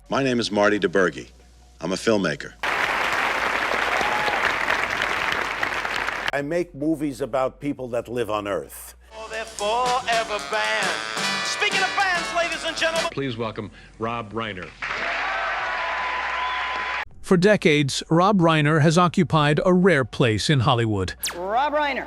My name is Marty DeBurgi. I'm a filmmaker. I make movies about people that live on Earth. Oh, they're forever banned. Speaking of bands, ladies and gentlemen, Please welcome Rob Reiner. For decades, Rob Reiner has occupied a rare place in Hollywood. Rob Reiner.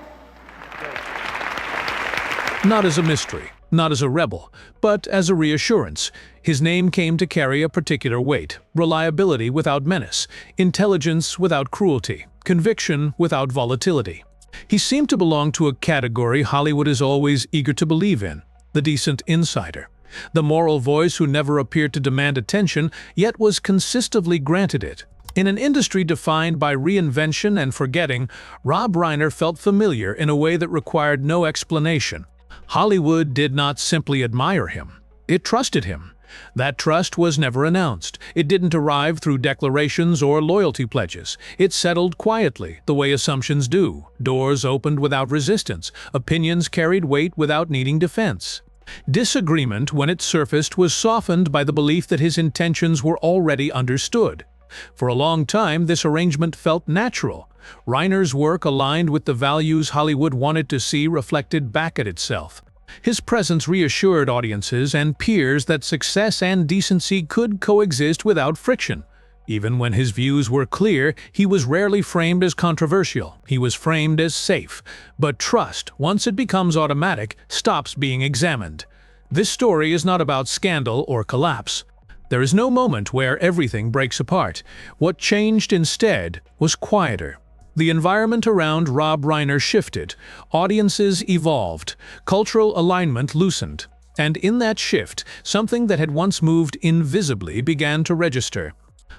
Not as a mystery, not as a rebel, but as a reassurance. His name came to carry a particular weight: reliability without menace, intelligence without cruelty, conviction without volatility. He seemed to belong to a category Hollywood is always eager to believe in: the decent insider. The moral voice who never appeared to demand attention, yet was consistently granted it. In an industry defined by reinvention and forgetting, Rob Reiner felt familiar in a way that required no explanation. Hollywood did not simply admire him, it trusted him. That trust was never announced. It didn't arrive through declarations or loyalty pledges. It settled quietly, the way assumptions do. Doors opened without resistance. Opinions carried weight without needing defense. Disagreement, when it surfaced, was softened by the belief that his intentions were already understood. For a long time, this arrangement felt natural. Reiner's work aligned with the values Hollywood wanted to see reflected back at itself. His presence reassured audiences and peers that success and decency could coexist without friction. Even when his views were clear, he was rarely framed as controversial. He was framed as safe. But trust, once it becomes automatic, stops being examined. This story is not about scandal or collapse. There is no moment where everything breaks apart. What changed instead was quieter. The environment around Rob Reiner shifted, audiences evolved, cultural alignment loosened, and in that shift, something that had once moved invisibly began to register.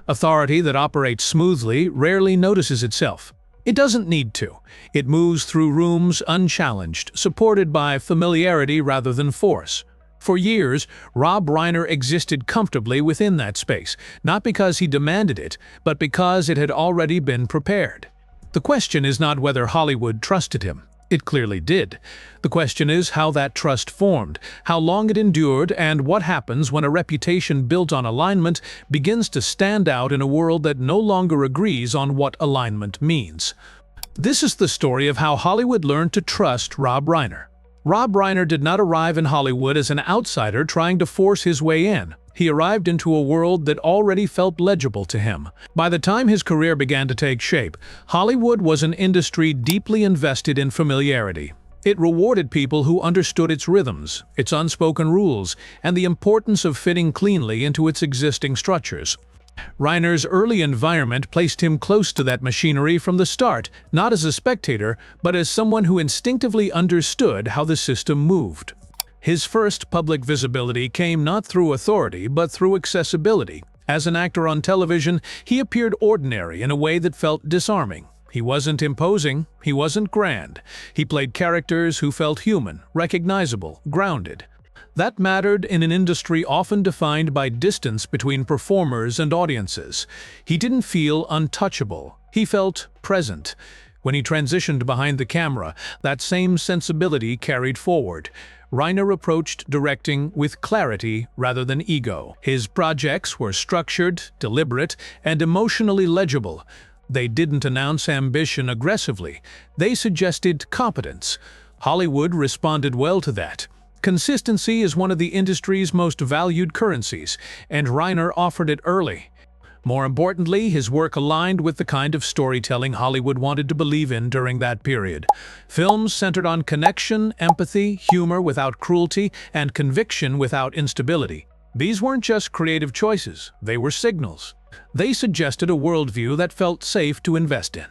Authority that operates smoothly rarely notices itself. It doesn't need to. It moves through rooms unchallenged, supported by familiarity rather than force. For years, Rob Reiner existed comfortably within that space, not because he demanded it, but because it had already been prepared. The question is not whether Hollywood trusted him. It clearly did. The question is how that trust formed, how long it endured, and what happens when a reputation built on alignment begins to stand out in a world that no longer agrees on what alignment means. This is the story of how Hollywood learned to trust Rob Reiner. Rob Reiner did not arrive in Hollywood as an outsider trying to force his way in. He arrived into a world that already felt legible to him. By the time his career began to take shape, Hollywood was an industry deeply invested in familiarity. It rewarded people who understood its rhythms, its unspoken rules, and the importance of fitting cleanly into its existing structures. Reiner's early environment placed him close to that machinery from the start, not as a spectator, but as someone who instinctively understood how the system moved. His first public visibility came not through authority, but through accessibility. As an actor on television, he appeared ordinary in a way that felt disarming. He wasn't imposing, he wasn't grand. He played characters who felt human, recognizable, grounded. That mattered in an industry often defined by distance between performers and audiences. He didn't feel untouchable. He felt present. When he transitioned behind the camera, that same sensibility carried forward. Reiner approached directing with clarity rather than ego. His projects were structured, deliberate, and emotionally legible. They didn't announce ambition aggressively. They suggested competence. Hollywood responded well to that. Consistency is one of the industry's most valued currencies, and Reiner offered it early. More importantly, his work aligned with the kind of storytelling Hollywood wanted to believe in during that period. Films centered on connection, empathy, humor without cruelty, and conviction without instability. These weren't just creative choices, they were signals. They suggested a worldview that felt safe to invest in.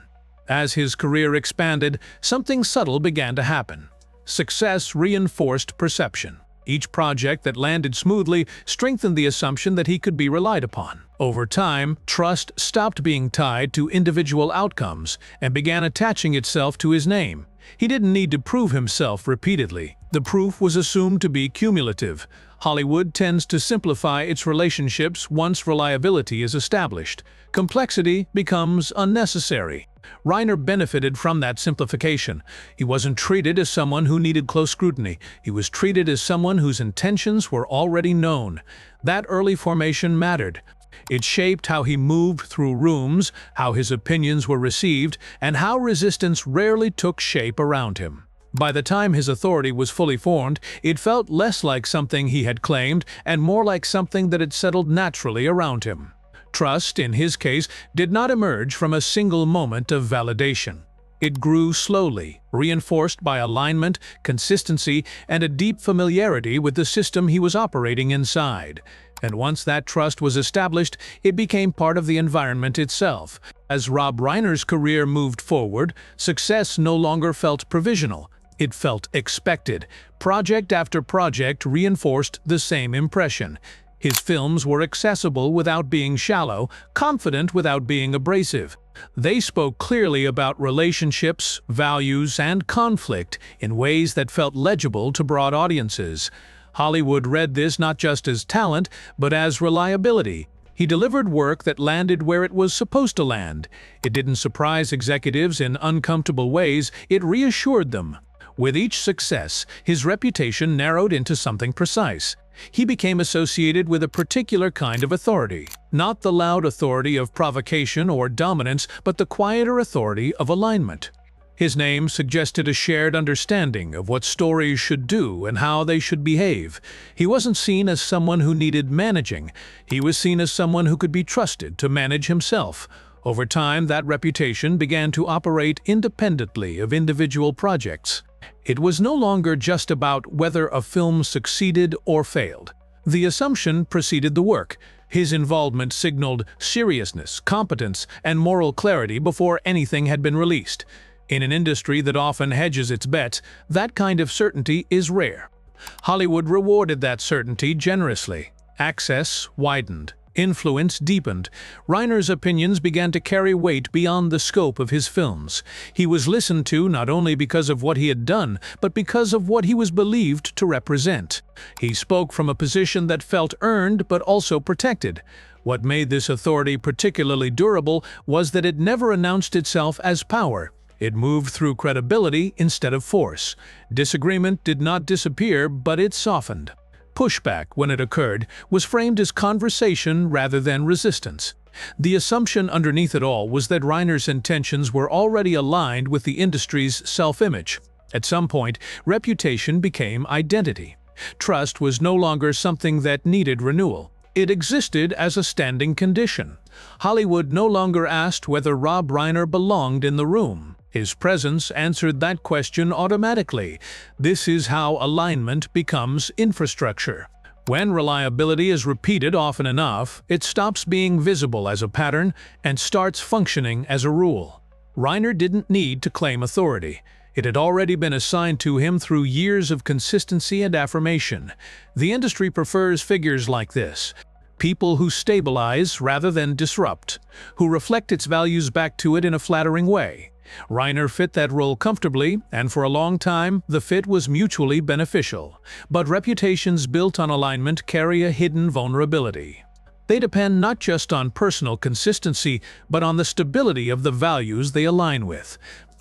As his career expanded, something subtle began to happen. Success reinforced perception. Each project that landed smoothly strengthened the assumption that he could be relied upon. Over time, trust stopped being tied to individual outcomes and began attaching itself to his name. He didn't need to prove himself repeatedly. The proof was assumed to be cumulative. Hollywood tends to simplify its relationships once reliability is established. Complexity becomes unnecessary. Reiner benefited from that simplification. He wasn't treated as someone who needed close scrutiny. He was treated as someone whose intentions were already known. That early formation mattered. It shaped how he moved through rooms, how his opinions were received, and how resistance rarely took shape around him. By the time his authority was fully formed, it felt less like something he had claimed and more like something that had settled naturally around him. Trust, in his case, did not emerge from a single moment of validation. It grew slowly, reinforced by alignment, consistency, and a deep familiarity with the system he was operating inside. And once that trust was established, it became part of the environment itself. As Rob Reiner's career moved forward, success no longer felt provisional. It felt expected. Project after project reinforced the same impression. His films were accessible without being shallow, confident without being abrasive. They spoke clearly about relationships, values, and conflict in ways that felt legible to broad audiences. Hollywood read this not just as talent, but as reliability. He delivered work that landed where it was supposed to land. It didn't surprise executives in uncomfortable ways, it reassured them. With each success, his reputation narrowed into something precise. He became associated with a particular kind of authority. Not the loud authority of provocation or dominance, but the quieter authority of alignment. His name suggested a shared understanding of what stories should do and how they should behave. He wasn't seen as someone who needed managing. He was seen as someone who could be trusted to manage himself. Over time, that reputation began to operate independently of individual projects. It was no longer just about whether a film succeeded or failed. The assumption preceded the work. His involvement signaled seriousness, competence, and moral clarity before anything had been released. In an industry that often hedges its bets, that kind of certainty is rare. Hollywood rewarded that certainty generously. Access widened. Influence deepened. Reiner's opinions began to carry weight beyond the scope of his films. He was listened to not only because of what he had done, but because of what he was believed to represent. He spoke from a position that felt earned but also protected. What made this authority particularly durable was that it never announced itself as power. It moved through credibility instead of force. Disagreement did not disappear, but it softened. Pushback, when it occurred, was framed as conversation rather than resistance. The assumption underneath it all was that Reiner's intentions were already aligned with the industry's self-image. At some point, reputation became identity. Trust was no longer something that needed renewal. It existed as a standing condition. Hollywood no longer asked whether Rob Reiner belonged in the room. His presence answered that question automatically. This is how alignment becomes infrastructure. When reliability is repeated often enough, it stops being visible as a pattern and starts functioning as a rule. Reiner didn't need to claim authority. It had already been assigned to him through years of consistency and affirmation. The industry prefers figures like this. People who stabilize rather than disrupt, who reflect its values back to it in a flattering way. Reiner fit that role comfortably, and for a long time, the fit was mutually beneficial. But reputations built on alignment carry a hidden vulnerability. They depend not just on personal consistency, but on the stability of the values they align with.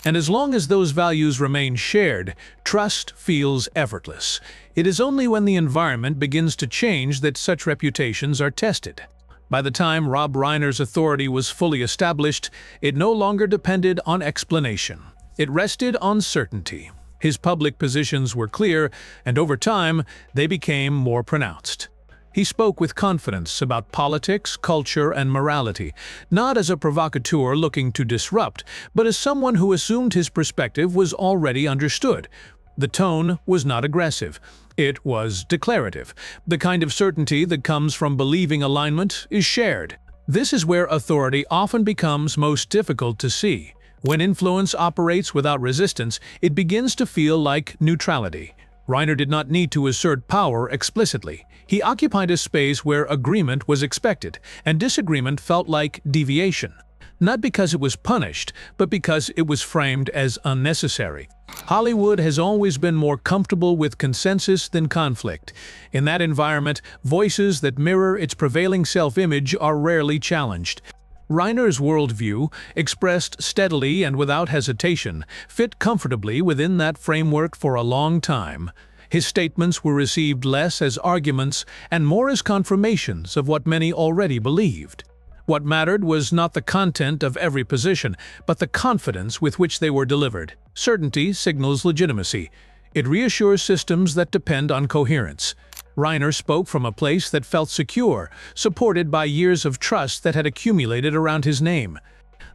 And as long as those values remain shared, trust feels effortless. It is only when the environment begins to change that such reputations are tested. By the time Rob Reiner's authority was fully established, it no longer depended on explanation. It rested on certainty. His public positions were clear, and over time, they became more pronounced. He spoke with confidence about politics, culture, and morality, not as a provocateur looking to disrupt, but as someone who assumed his perspective was already understood. The tone was not aggressive. It was declarative. The kind of certainty that comes from believing alignment is shared. This is where authority often becomes most difficult to see. When influence operates without resistance, it begins to feel like neutrality. Reiner did not need to assert power explicitly. He occupied a space where agreement was expected, and disagreement felt like deviation. Not because it was punished, but because it was framed as unnecessary. Hollywood has always been more comfortable with consensus than conflict. In that environment, voices that mirror its prevailing self-image are rarely challenged. Reiner's worldview, expressed steadily and without hesitation, fit comfortably within that framework for a long time. His statements were received less as arguments and more as confirmations of what many already believed. What mattered was not the content of every position, but the confidence with which they were delivered. Certainty signals legitimacy. It reassures systems that depend on coherence. Reiner spoke from a place that felt secure, supported by years of trust that had accumulated around his name.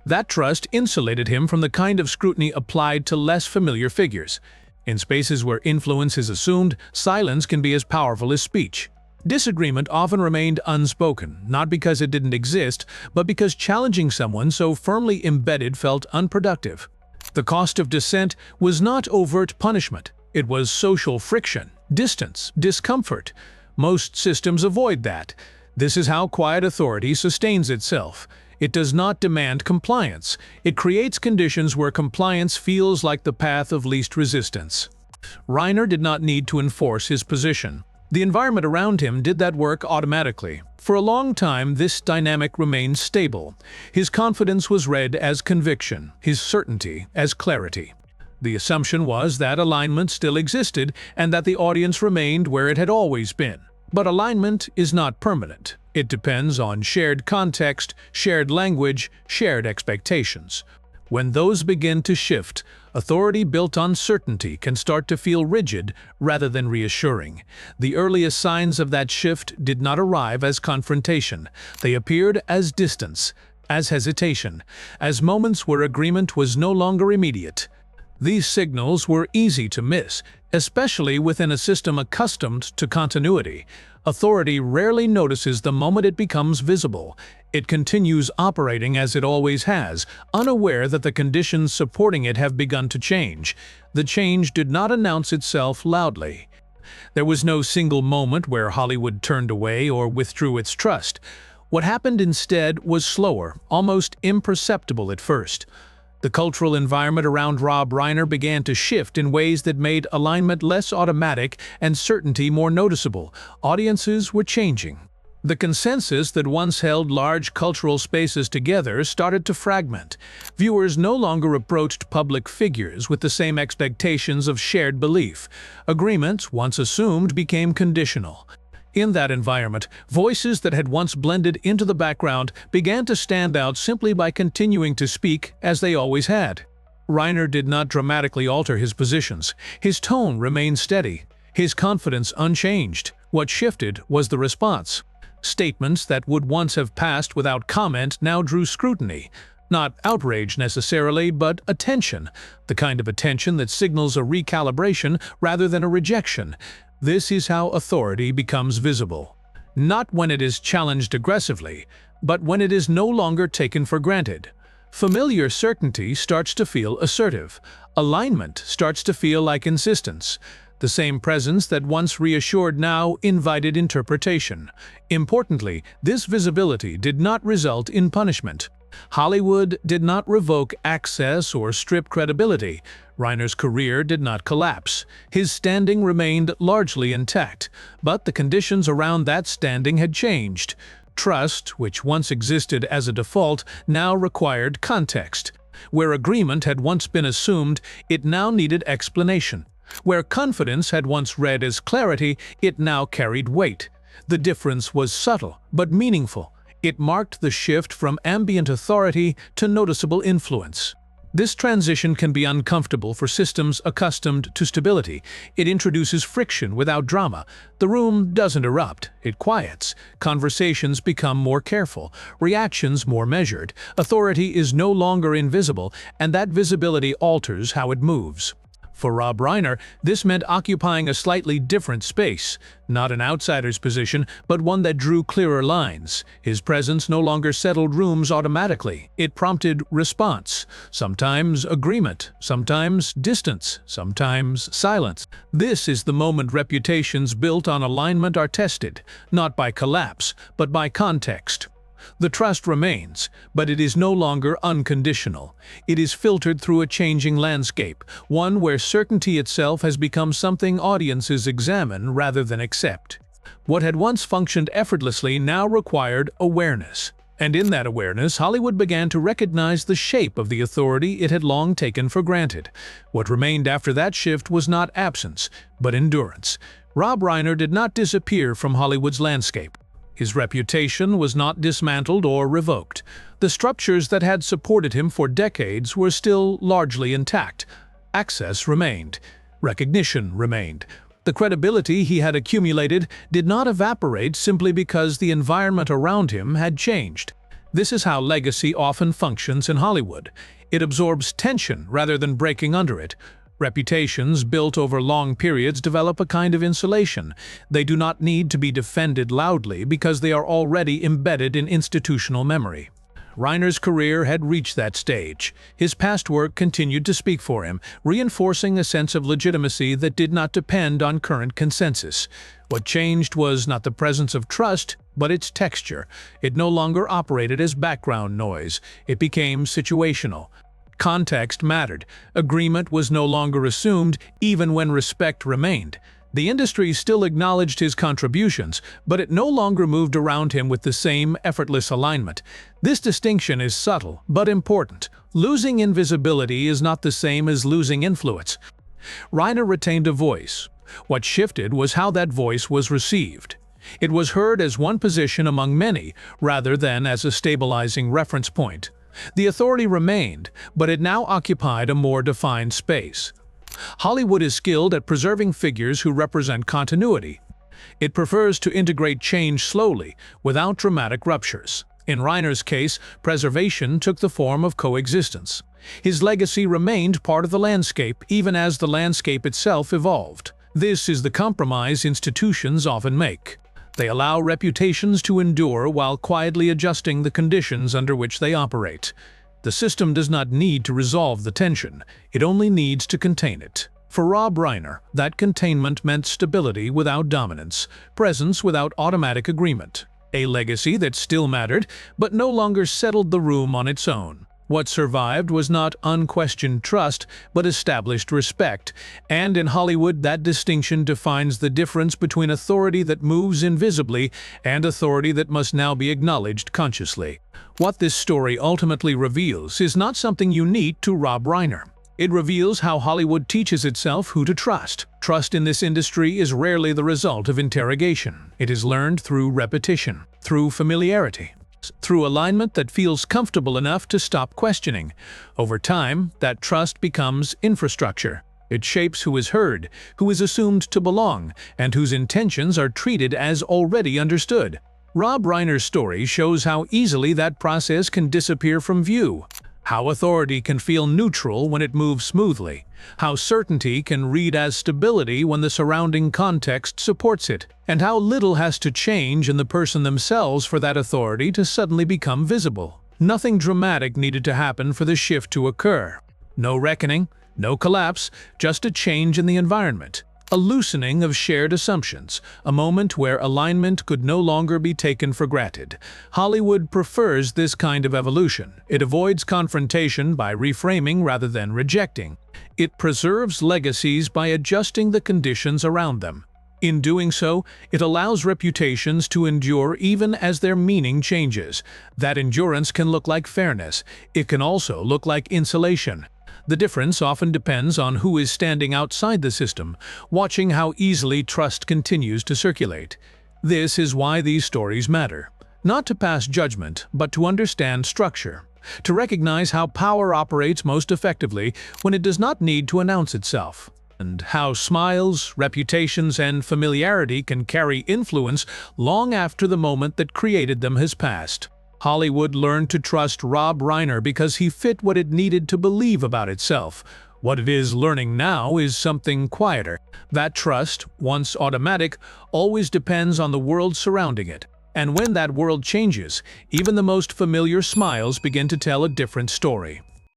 That trust insulated him from the kind of scrutiny applied to less familiar figures. In spaces where influence is assumed, silence can be as powerful as speech. Disagreement often remained unspoken, not because it didn't exist, but because challenging someone so firmly embedded felt unproductive. The cost of dissent was not overt punishment. It was social friction, distance, discomfort. Most systems avoid that. This is how quiet authority sustains itself. It does not demand compliance. It creates conditions where compliance feels like the path of least resistance. Reiner did not need to enforce his position. The environment around him did that work automatically. For a long time, this dynamic remained stable. His confidence was read as conviction, his certainty as clarity. The assumption was that alignment still existed and that the audience remained where it had always been. But alignment is not permanent. It depends on shared context, shared language, shared expectations. When those begin to shift, authority built on certainty can start to feel rigid rather than reassuring. The earliest signs of that shift did not arrive as confrontation. They appeared as distance, as hesitation, as moments where agreement was no longer immediate. These signals were easy to miss, especially within a system accustomed to continuity. Authority rarely notices the moment it becomes visible. It continues operating as it always has, unaware that the conditions supporting it have begun to change. The change did not announce itself loudly. There was no single moment where Hollywood turned away or withdrew its trust. What happened instead was slower, almost imperceptible at first. The cultural environment around Rob Reiner began to shift in ways that made alignment less automatic and certainty more noticeable. Audiences were changing. The consensus that once held large cultural spaces together started to fragment. Viewers no longer approached public figures with the same expectations of shared belief. Agreements, once assumed, became conditional. In that environment, voices that had once blended into the background began to stand out simply by continuing to speak as they always had. Reiner did not dramatically alter his positions. His tone remained steady, his confidence unchanged. What shifted was the response. Statements that would once have passed without comment now drew scrutiny. Not outrage necessarily, but attention, the kind of attention that signals a recalibration rather than a rejection. This is how authority becomes visible. Not when it is challenged aggressively, but when it is no longer taken for granted. Familiar certainty starts to feel assertive. Alignment starts to feel like insistence. The same presence that once reassured now invited interpretation. Importantly, this visibility did not result in punishment. Hollywood did not revoke access or strip credibility. Reiner's career did not collapse. His standing remained largely intact, but the conditions around that standing had changed. Trust, which once existed as a default, now required context. Where agreement had once been assumed, it now needed explanation. Where confidence had once read as clarity, it now carried weight. The difference was subtle, but meaningful. It marked the shift from ambient authority to noticeable influence. This transition can be uncomfortable for systems accustomed to stability. It introduces friction without drama. The room doesn't erupt, it quiets. Conversations become more careful, reactions more measured. Authority is no longer invisible, and that visibility alters how it moves. For Rob Reiner, this meant occupying a slightly different space, not an outsider's position, but one that drew clearer lines. His presence no longer settled rooms automatically. It prompted response, sometimes agreement, sometimes distance, sometimes silence. This is the moment reputations built on alignment are tested, not by collapse, but by context. The trust remains, but it is no longer unconditional. It is filtered through a changing landscape, one where certainty itself has become something audiences examine rather than accept. What had once functioned effortlessly now required awareness. And in that awareness, Hollywood began to recognize the shape of the authority it had long taken for granted. What remained after that shift was not absence, but endurance. Rob Reiner did not disappear from Hollywood's landscape. His reputation was not dismantled or revoked. The structures that had supported him for decades were still largely intact. Access remained. Recognition remained. The credibility he had accumulated did not evaporate simply because the environment around him had changed. This is how legacy often functions in Hollywood. It absorbs tension rather than breaking under it. Reputations built over long periods develop a kind of insulation. They do not need to be defended loudly because they are already embedded in institutional memory. Reiner's career had reached that stage. His past work continued to speak for him, reinforcing a sense of legitimacy that did not depend on current consensus. What changed was not the presence of trust, but its texture. It no longer operated as background noise. It became situational. Context mattered. Agreement was no longer assumed, even when respect remained. The industry still acknowledged his contributions, but it no longer moved around him with the same effortless alignment. This distinction is subtle, but important. Losing invisibility is not the same as losing influence. Reiner retained a voice. What shifted was how that voice was received. It was heard as one position among many, rather than as a stabilizing reference point. The authority remained, but it now occupied a more defined space. Hollywood is skilled at preserving figures who represent continuity. It prefers to integrate change slowly, without dramatic ruptures. In Reiner's case, preservation took the form of coexistence. His legacy remained part of the landscape, even as the landscape itself evolved. This is the compromise institutions often make. They allow reputations to endure while quietly adjusting the conditions under which they operate. The system does not need to resolve the tension, it only needs to contain it. For Rob Reiner, that containment meant stability without dominance, presence without automatic agreement. A legacy that still mattered, but no longer settled the room on its own. What survived was not unquestioned trust, but established respect. And in Hollywood, that distinction defines the difference between authority that moves invisibly and authority that must now be acknowledged consciously. What this story ultimately reveals is not something unique to Rob Reiner. It reveals how Hollywood teaches itself who to trust. Trust in this industry is rarely the result of interrogation. It is learned through repetition, through familiarity, through alignment that feels comfortable enough to stop questioning. Over time, that trust becomes infrastructure. It shapes who is heard, who is assumed to belong, and whose intentions are treated as already understood. Rob Reiner's story shows how easily that process can disappear from view, how authority can feel neutral when it moves smoothly, how certainty can read as stability when the surrounding context supports it, and how little has to change in the person themselves for that authority to suddenly become visible. Nothing dramatic needed to happen for the shift to occur. No reckoning, no collapse, just a change in the environment. A loosening of shared assumptions, a moment where alignment could no longer be taken for granted. Hollywood prefers this kind of evolution. It avoids confrontation by reframing rather than rejecting. It preserves legacies by adjusting the conditions around them. In doing so, it allows reputations to endure even as their meaning changes. That endurance can look like fairness. It can also look like insulation. The difference often depends on who is standing outside the system, watching how easily trust continues to circulate. This is why these stories matter. Not to pass judgment, but to understand structure. To recognize how power operates most effectively when it does not need to announce itself. And how smiles, reputations, and familiarity can carry influence long after the moment that created them has passed. Hollywood learned to trust Rob Reiner because he fit what it needed to believe about itself. What it is learning now is something quieter. That trust, once automatic, always depends on the world surrounding it. And when that world changes, even the most familiar smiles begin to tell a different story.